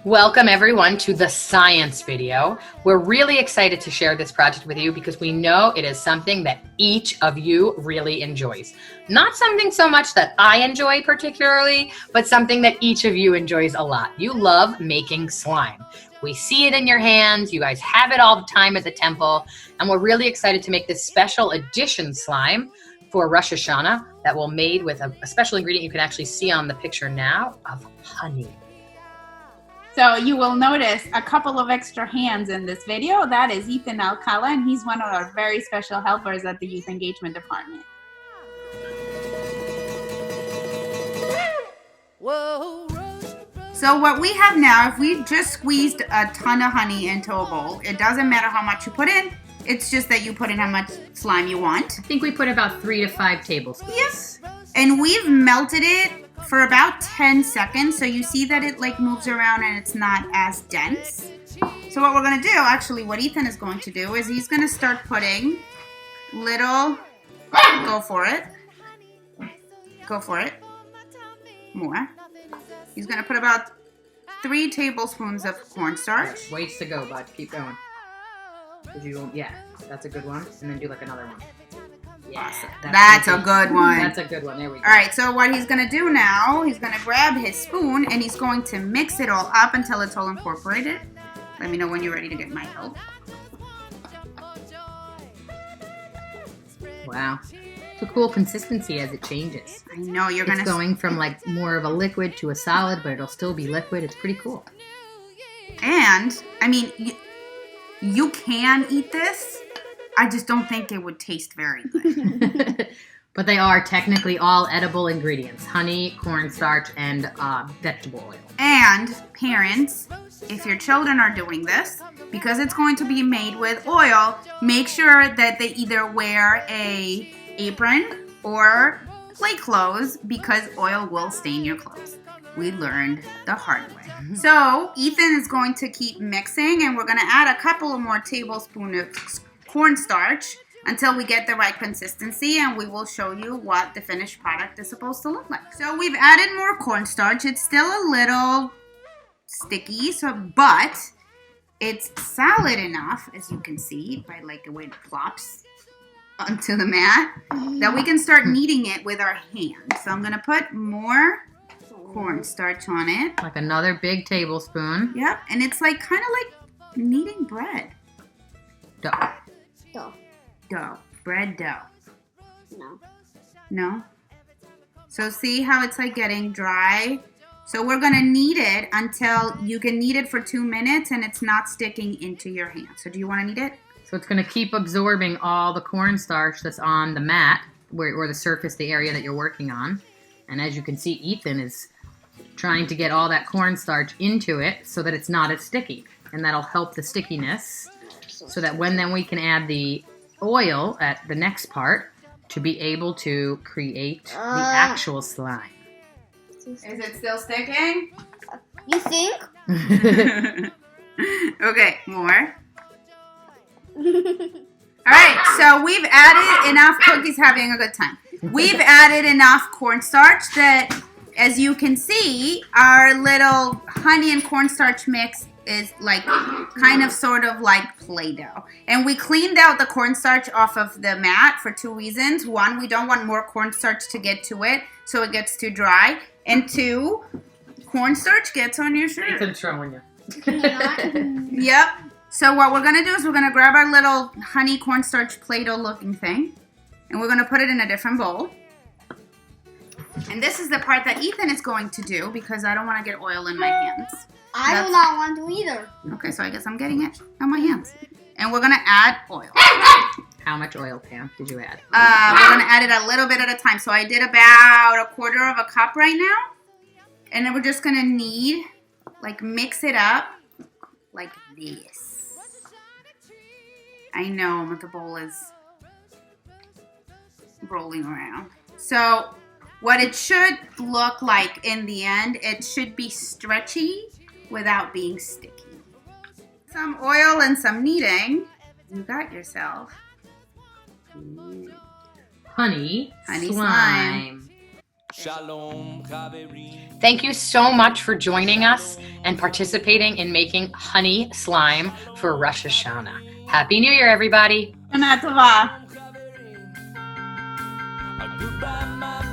Welcome everyone to the science video. We're really excited to share this project with you because we know it is something that each of you really enjoys. Not something so much that I enjoy particularly, but something that each of you enjoys a lot. You love making slime. We see it in your hands, you guys have it all the time at the temple, and we're really excited to make this special edition slime for Rosh Hashanah that will made with a special ingredient you can actually see on the picture now of honey. So you will notice a couple of extra hands in this video. That is Ethan Alcala, and he's one of our very special helpers at the Youth Engagement Department. So what we have now, if we just squeezed a ton of honey into a bowl, it doesn't matter how much you put in. It's just that you put in how much slime you want. I think we put about 3 to 5 tablespoons. Yes. And we've melted it for about 10 seconds, so you see that it like moves around and it's not as dense. So what we're gonna do, actually what Ethan is going to do is he's gonna start putting little, go for it, more. He's gonna put about 3 tablespoons of cornstarch. Ways to go, bud. Keep going. Yeah, that's a good one. And then do like another one. Yeah, Awesome. That's a good one. That's a good one. There we go. All right, so what he's going to do now, he's going to grab his spoon and he's going to mix it all up until it's all incorporated. Let me know when you're ready to get my help. Wow. It's a cool consistency as it changes. I know you're going to... It's going from like more of a liquid to a solid, but it'll still be liquid. It's pretty cool. And, I mean, you can eat this. I just don't think it would taste very good. But they are technically all edible ingredients. Honey, cornstarch, and vegetable oil. And parents, if your children are doing this, because it's going to be made with oil, make sure that they either wear a apron or play clothes because oil will stain your clothes. We learned the hard way. So Ethan is going to keep mixing and we're going to add a couple of more tablespoons of cornstarch until we get the right consistency, and we will show you what the finished product is supposed to look like. So we've added more cornstarch. It's still a little sticky, but it's solid enough, as you can see by like the way it plops onto the mat, that we can start kneading it with our hands. So I'm gonna put more cornstarch on it. Like another big tablespoon. Yep, and it's like kind of like kneading bread. Dough. Bread dough. No? So see how it's like getting dry? So we're going to knead it until you can knead it for 2 minutes and it's not sticking into your hand. So do you want to knead it? So it's going to keep absorbing all the cornstarch that's on the mat or the surface, the area that you're working on. And as you can see, Ethan is trying to get all that cornstarch into it so that it's not as sticky. And that'll help the stickiness so that then we can add the oil at the next part to be able to create the actual slime. Is it still sticking? You think? Okay, more. Alright, so we've added enough, Cookie's having a good time. We've added enough cornstarch that, as you can see, our little honey and cornstarch mix is like kind of sort of like Play-Doh. And we cleaned out the cornstarch off of the mat for 2 reasons. 1, we don't want more cornstarch to get to it so it gets too dry. And 2, cornstarch gets on your shirt. Ethan's showing you. Yep. So what we're going to do is we're going to grab our little honey cornstarch Play-Doh looking thing. And we're going to put it in a different bowl. And this is the part that Ethan is going to do because I don't want to get oil in my hands. I do not want to either. Okay, so I guess I'm getting it on my hands. And we're going to add oil. How much oil, Pam, did you add? We're going to add it a little bit at a time. So I did about 1/4 cup right now. And then we're just going to knead, like mix it up like this. I know, but the bowl is rolling around. So what it should look like in the end, it should be stretchy without being sticky. Some oil and some kneading. You got yourself Honey honey slime. Shalom, Chaverim. Thank you so much for joining us and participating in making honey slime for Rosh Hashanah. Happy New Year, everybody. Shana Tova. Goodbye, my